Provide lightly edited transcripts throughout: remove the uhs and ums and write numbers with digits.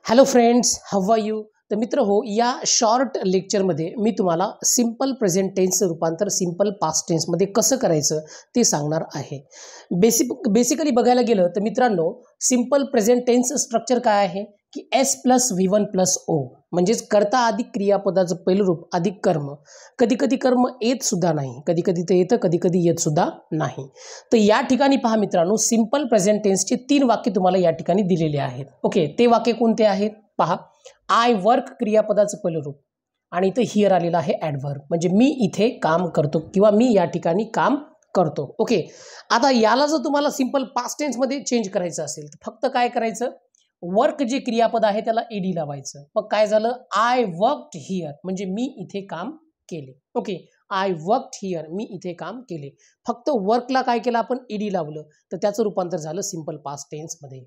Hello friends, how are you? तर मित्र हो, या शॉर्ट लेक्चरमध्ये मी तुम्हाला सिंपल प्रेझेंट टेन्सचं रूपांतर सिंपल पास्ट टेन्समध्ये कसं करायचं ते सांगणार आहे. बेसिकली बघायला गेलं तर मित्रांनो, सिंपल प्रेझेंट टेन्सचं स्ट्रक्चर काय आहे की S plus V one plus O, म्हणजेच कर्ता अधिक क्रियापदाचं पहिलं रूप अधिक कर्म. कधी कधी कर्म येत सुद्धा नाही, कधी कधी ते येतं, कधी कधी येत सुद्धा नाही. तर या ठिकाणी पहा मित्रांनो, सिंपल प्रेझेंट टेन्सचे 3 वाक्य तुम्हाला या ठिकाणी दिलेले आहेत. ओके, ते वाक्य कोणते आहेत पहा. आय वर्क क्रियापदाचं पहिलं रूप आणि इथं हिअर आलेलं आहे ॲडव्हर्ब, म्हणजे मी इथे काम करतो किंवा मी या ठिकाणी काम करतो. ओके, आता याला जर तुम्हाला सिंपल पास्ट टेन्समध्ये चेंज करायचं असेल तर फक्त काय करायचं, वर्क जे क्रियापद आहे त्याला ईडी लावायचं. मग काय झालं, आय वर्कड हिअर, म्हणजे मी इथे काम केले. ओके, आय वर्कड हिअर, मी इथे काम केले. फक्त वर्कला काय केलं आपण, ईडी लावलं, तर त्याचं रूपांतर झालं सिंपल पास्ट टेन्समध्ये.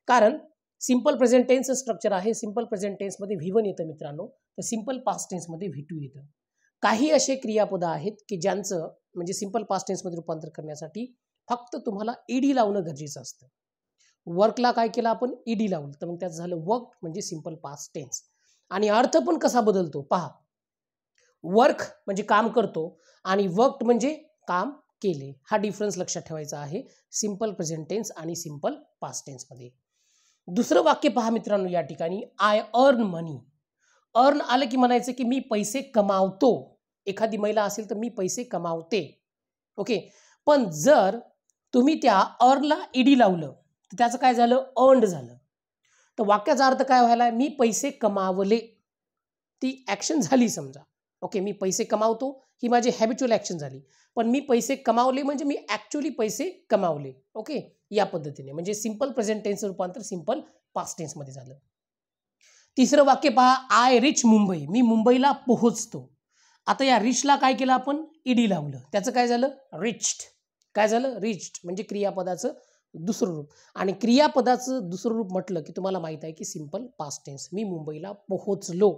कारण सिंपल प्रेझेंट टेन्सचं स्ट्रक्चर आहे, सिंपल प्रेझेंट टेन्समध्ये V1 येतं मित्रांनो, तर सिंपल पास्ट टेन्समध्ये V2 येतं. काही असे क्रियापद आहेत की ज्यांचं म्हणजे सिंपल पास्ट टेन्समध्ये रूपांतर करण्यासाठी फक्त तुम्हाला ईडी लावणं गरजेचं असतं. वर्कला काय केलं आपण, ईडी लावलं, तर मग त्याचं झालं वर्क, म्हणजे सिंपल पास्ट टेन्स. आणि अर्थ पण कसा बदलतो पहा. वर्क म्हणजे काम करतो आणि वर्क म्हणजे काम केले. हा डिफरन्स लक्षात ठेवायचा आहे सिंपल प्रेझेंट टेन्स आणि सिंपल पास्ट टेन्समध्ये. दुसरं वाक्य पहा मित्रांनो, या ठिकाणी आय अर्न मनी. अर्न आलं की म्हणायचं की मी पैसे कमावतो. एखादी महिला असेल तर मी पैसे कमावते. ओके, पण जर तुम्ही त्या अर्नला ईडी लावलं तर त्याचं काय झालं, अर्न्ड झालं. तर वाक्याचा अर्थ काय व्हायला, मी पैसे कमावले, ती ॲक्शन झाली समजा. ओके, मी पैसे कमावतो ही माझी हॅबिच्युअल ॲक्शन झाली, पण मी पैसे कमावले म्हणजे मी ॲक्च्युअली पैसे कमावले. ओके, या पद्धतीने म्हणजे सिंपल प्रेझेंट टेन्सचं रूपांतर सिंपल पास्ट टेन्समध्ये झालं. तिसरं वाक्य पहा, आय रिच मुंबई, मी मुंबईला पोहोचतो. आता या रिचला काय केलं आपण, ईडी लावलं, त्याचं काय झालं, रिच्ड. काय झालं, रिच्ड, म्हणजे क्रियापदाचं दुसरं रूप. आणि क्रियापदाचं दुसरं रूप म्हटलं की तुम्हाला माहित आहे की सिंपल पास्ट टेन्स. मी मुंबईला पोहोचलो.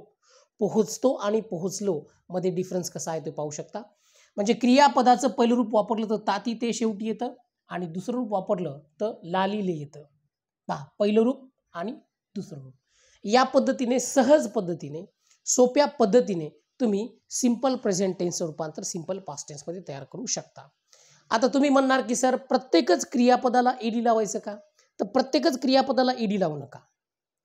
पोहोचतो आणि पोहोचलो मध्ये डिफरन्स कसा आहे ते पाहू शकता. म्हणजे क्रियापदाचं पहिलं रूप वापरलं तर ताती ते शेवटी येतं आणि दुसरं रूप वापरलं तर लालिले येतं. पहा, पहिलं रूप आणि दुसरं रूप. या पद्धतीने सहज पद्धतीने सोप्या पद्धतीने तुम्ही सिंपल प्रेझेंट टेन्सचं रूपांतर सिंपल पास्ट टेन्समध्ये तयार करू शकता. आता तुम्ही म्हणणार की सर प्रत्येकच क्रियापदाला ईडी लावायचं का? तर प्रत्येकच क्रियापदाला ईडी लावू नका.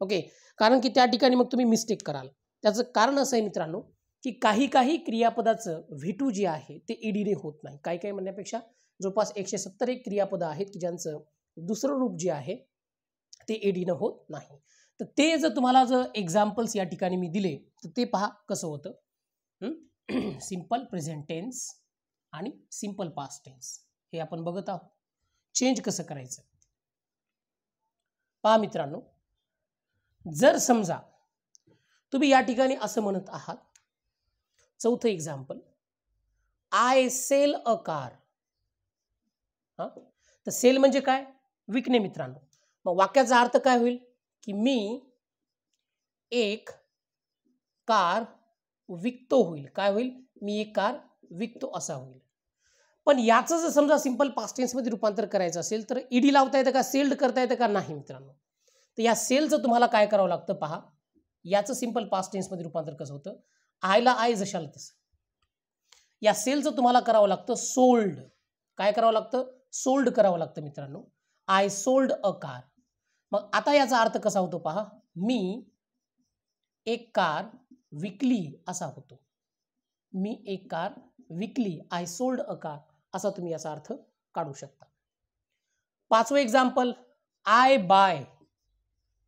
ओके, कारण की त्या ठिकाणी मग तुम्ही मिस्टेक कराल. त्याचं कारण असं आहे मित्रांनो की काही काही क्रियापदाचं V2 जे आहे ते ईडीने होत नाही. काही काही म्हणण्यापेक्षा जवळपास 170 एक क्रियापदं आहेत की ज्यांचं दुसरं रूप जे आहे ते ईडीनं होत नाही. तर ते जर तुम्हाला जर एक्झाम्पल्स या ठिकाणी मी दिले तर ते पहा कसं होतं. सिंपल प्रेझेंट टेन्स आणि सिंपल पास्ट टेन्स हे आपण बघत आहोत. चेंज कसं करायचं पहा मित्रांनो. जर समजा तुम्ही या ठिकाणी असं म्हणत आहात, चौथं example, I sell a car. हा, तर सेल म्हणजे काय, विकणे मित्रांनो. मग वाक्याचा अर्थ काय होईल की मी एक कार विकतो होईल. काय होईल, मी एक कार विकतो असा होईल. पण याचं जर समजा सिंपल पास्ट टेन्समध्ये रूपांतर करायचं असेल तर ईडी लावता येतं का, सेल्ड करता येतं का, नाही मित्रांनो. तर या सेलचं तुम्हाला काय करावं लागतं पहा. याचं सिंपल पास्ट टेन्समध्ये रूपांतर कसं होतं, आयला आय जशाला तसं. या सेलचं तुम्हाला करावं लागतं सोल्ड. काय करावं लागतं, सोल्ड करावं लागतं मित्रांनो. I sold a car. मग आता याचा अर्थ कसा होतो पहा, मी एक कार विकली असा होतो. मी एक कार विकली, आय सोल्ड अ कार, असा तुम्ही याचा अर्थ काढू शकता. पाचवं example, I buy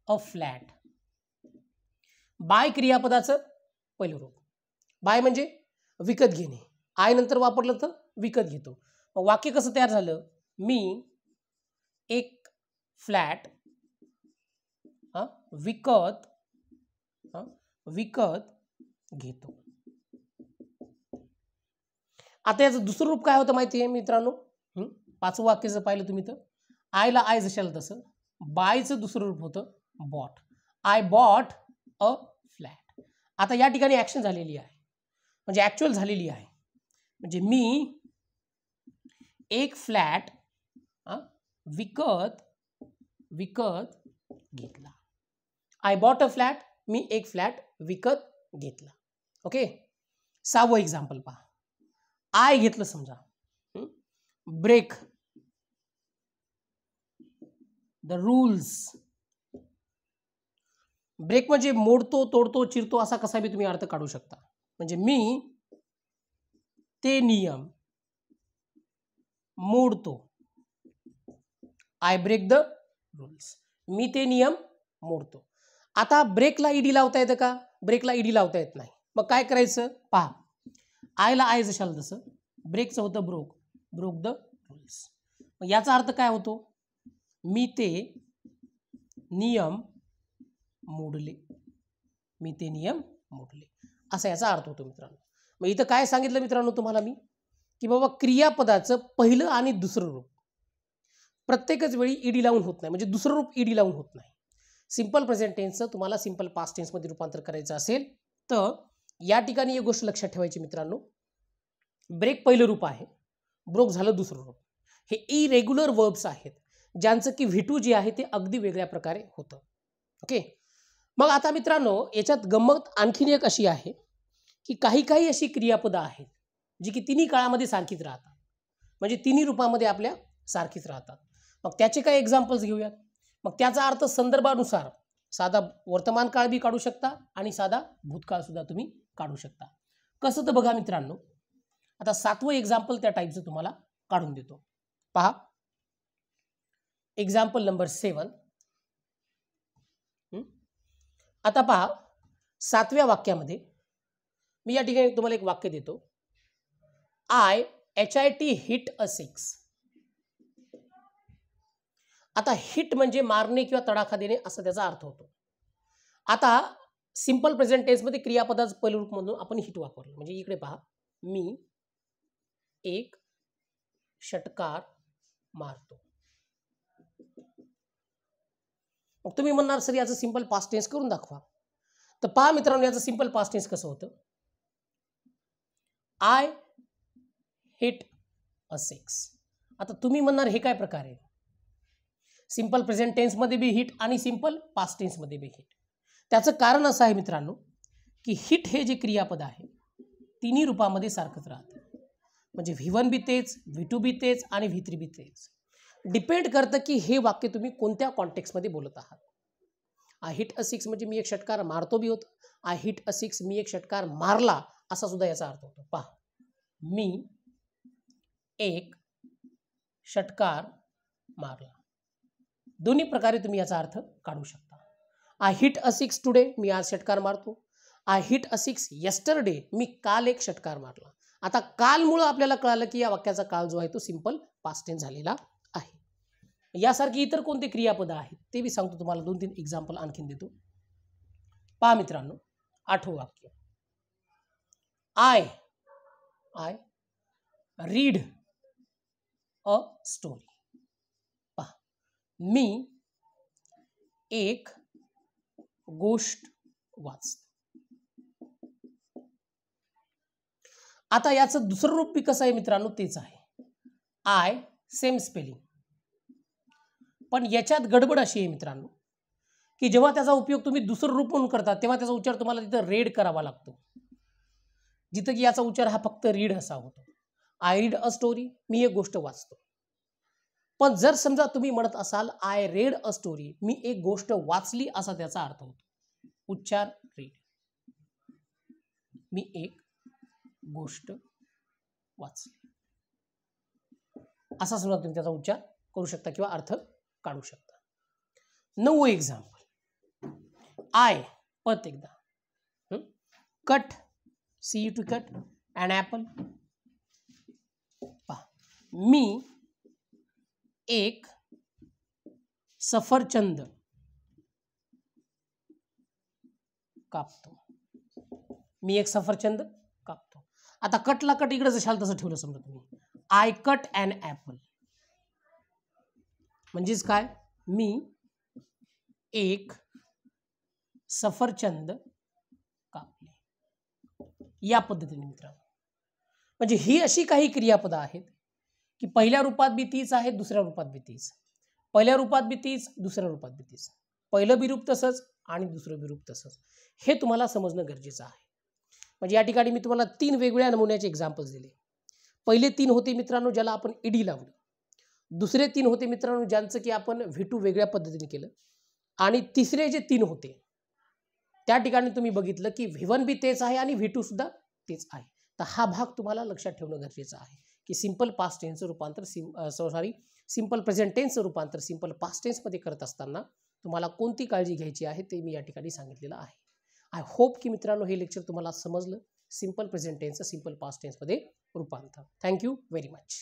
a flat. Buy क्रियापदाचं पहिलं रूप. बाय म्हणजे विकत घेणे, आय नंतर वापरलं तर विकत घेतो. मग वाक्य कसं तयार झालं, मी एक फ्लॅट विकत घेतो. आता याचं दुसरं रूप काय होतं माहिती आहे मित्रांनो. पाचवं वाक्य जर पाहिलं तुम्ही तर आयला आय जशाला तसं, बायचं दुसरं रूप होतं bought. I bought a flat. आता या ठिकाणी ॲक्शन झालेली आहे, म्हणजे ॲक्च्युअल झालेली आहे. म्हणजे मी एक फ्लॅट विकत घेतला. आय बॉट अ फ्लॅट, मी एक फ्लॅट विकत घेतला. ओके. 6वं एक्झाम्पल पहा. आय घेतलं समजा, ब्रेक द रूल्स. ब्रेक म्हणजे मोडतो, तोडतो, चिरतो, असा कसा बी तुम्ही अर्थ काढू शकता. म्हणजे मी ते नियम मोडतो. I break the rules. मी ते नियम मोडतो. आता ब्रेकला ईडी लावता येतं का? ब्रेकला ईडी लावता येत नाही. मग काय करायचं पहा. आयला आय जशाल तसं, ब्रेकचं होतं ब्रोक द रूल्स. मग याचा अर्थ काय होतो? मी ते नियम मोडले. मी ते नियम मोडले असा याचा अर्थ होतो मित्रांनो. मग इथं काय सांगितलं मित्रांनो तुम्हाला मी, की बाबा क्रियापदाचं पहिलं आणि दुसरं रूप प्रत्येकच वेळी ईडी लावून होत नाही. म्हणजे दुसरं रूप ईडी लावून होत नाही. सिंपल प्रेझेंट टेन्सचं तुम्हाला सिंपल पास्ट टेन्समध्ये रूपांतर करायचं असेल तर या ठिकाणी एक गोष्ट लक्षात ठेवायची मित्रांनो. ब्रेक पहिलं रूप आहे, ब्रोक झालं दुसरं रूप. हे इरेग्युलर वर्ब्स आहेत ज्यांचं की V2 जे आहे ते अगदी वेगळ्या प्रकारे होतं. ओके. मग आता मित्रांनो याच्यात गंमत आणखीन एक अशी आहे की काही अशी क्रियापदं आहेत जी की तिन्ही काळामध्ये सारखीच राहतात. म्हणजे तिन्ही रूपामध्ये आपल्या सारखीच राहतात. मग त्याचे काही एक्झाम्पल्स घेऊयात. मग त्याचा अर्थ संदर्भानुसार साधा वर्तमान काळ बी काढू शकता आणि साधा भूतकाळ सुद्धा तुम्ही काढू शकता. कसं तर बघा मित्रांनो, आता 7वं एक्झाम्पल त्या टाईपचं तुम्हाला काढून देतो. पहा एक्झाम्पल नंबर 7. आता पहा 7व्या वाक्यामध्ये मी या ठिकाणी तुम्हाला एक वाक्य देतो. HIT हिट अ 6. आता हिट म्हणजे मारणे किंवा तडाखा देणे असा त्याचा अर्थ होतो. आता सिंपल प्रेझेंट टेन्समध्ये क्रियापदाचं पहिलं रूप म्हणून आपण हिट वापरलं. म्हणजे इकडे पहा, मी एक षटकार मारतो. मग तुम्ही म्हणणार सर याचं सिंपल पास्ट टेन्स करून दाखवा. तर पहा मित्रांनो याचं सिंपल पास्ट टेन्स कसं होतं. आय हिट अ 6. आता तुम्ही म्हणणार हे काय प्रकार आहे? सिंपल प्रेझेंट टेन्समध्ये बी हिट आणि सिंपल पास्ट टेन्समध्ये बी हिट. त्याचं कारण असं आहे मित्रांनो की हिट हे जे क्रियापद आहे तिन्ही रूपामध्ये सारखंच राहतं. म्हणजे V1 बी तेच, V2 बी तेच आणि V3 बी तेच. डिपेंड करतं की हे वाक्य तुम्ही कोणत्या कॉन्टेक्स्टमध्ये बोलत आहात. आय हिट अ 6 म्हणजे मी एक षटकार मारतो बी होतं. आय हिट अ 6 मी एक षटकार मारला असा सुद्धा याचा अर्थ होतो. पहा, मी एक षटकार मारला. दोन्ही प्रकारे तुम्ही याचा अर्थ काढू शकता. आय हिट अ 6 टुडे, मी आज षटकार मारतो. आय हिट अ 6 येस्टरडे, मी काल एक षटकार मारला. आता कालमुळं आपल्याला कळालं की या वाक्याचा काळ जो आहे तो सिंपल पास्ट टेन्स झालेला आहे. यासारखी इतर कोणते क्रियापद आहेत ते मी सांगतो तुम्हाला. 2-3 एक्झाम्पल आणखीन देतो. पहा मित्रांनो 8वं वाक्य. I read a story. पहा, मी एक गोष्ट वाचतो. आता याचं दुसरं रूप बी कसं आहे मित्रांनो तेच आहे. I same spelling. पण याच्यात गडबड अशी आहे मित्रांनो की जेव्हा त्याचा उपयोग तुम्ही दुसरं रूप म्हणून करता तेव्हा त्याचा उच्चार तुम्हाला तिथं रेड करावा लागतो. जिथं की याचा उच्चार हा फक्त रीड असा होतो. आय रीड अ स्टोरी, मी एक गोष्ट वाचतो. पण जर समजा तुम्ही म्हणत असाल आय रेड अ स्टोरी, मी एक गोष्ट वाचली असा त्याचा अर्थ होतो. उच्चार रीड. मी एक गोष्ट वाचली असा समजा तुम्ही त्याचा उच्चार करू शकता किंवा अर्थ काढू शकता. 9वं एक्झाम्पल. आय परत एकदा cut see to cut an apple. पहा, मी एक सफरचंद कापतो. मी एक सफरचंद कापतो. आता कटला कट इकडे जशाल तसं ठेवलं समजा तुम्ही. आय कट ॲन ॲपल म्हणजेच काय, मी एक सफरचंद कापले. या पद्धतीने मित्रांनो. म्हणजे ही अशी काही क्रियापदं आहेत की पहिल्या रूपात बी तीच आहेत, दुसऱ्या रूपात बी तीच. पहिल्या रूपात बी तीच, दुसऱ्या रूपात बी तीच. पहिलं बी रूप तसंच आणि दुसरं विरूप तसंच. हे तुम्हाला समजणं गरजेचं आहे. म्हणजे या ठिकाणी मी तुम्हाला 3 वेगवेगळ्या नमुन्याचे एक्झाम्पल्स दिले. पहिले 3 होते मित्रांनो ज्याला आपण ईडी लावलं. दुसरे 3 होते मित्रांनो ज्यांचं की आपण V2 वेगळ्या पद्धतीने केलं. आणि तिसरे जे 3 होते त्या ठिकाणी तुम्ही बघितलं की V1 बी तेच आहे आणि V2 सुद्धा तेच आहे. तर हा भाग तुम्हाला लक्षात ठेवणं गरजेचं आहे की सिंपल पास्ट टेन्सचं रूपांतर सिंपल प्रेझेंट टेन्सचं रूपांतर सिंपल पास्ट टेन्समध्ये करत असताना तुम्हाला कोणती काळजी घ्यायची आहे ते मी या ठिकाणी सांगितलेलं आहे. आय होप की मित्रांनो हे लेक्चर तुम्हाला समजलं. सिंपल प्रेझेंट टेन्सचं सिंपल पास्ट टेन्समध्ये रूपांतर. Thank you very much.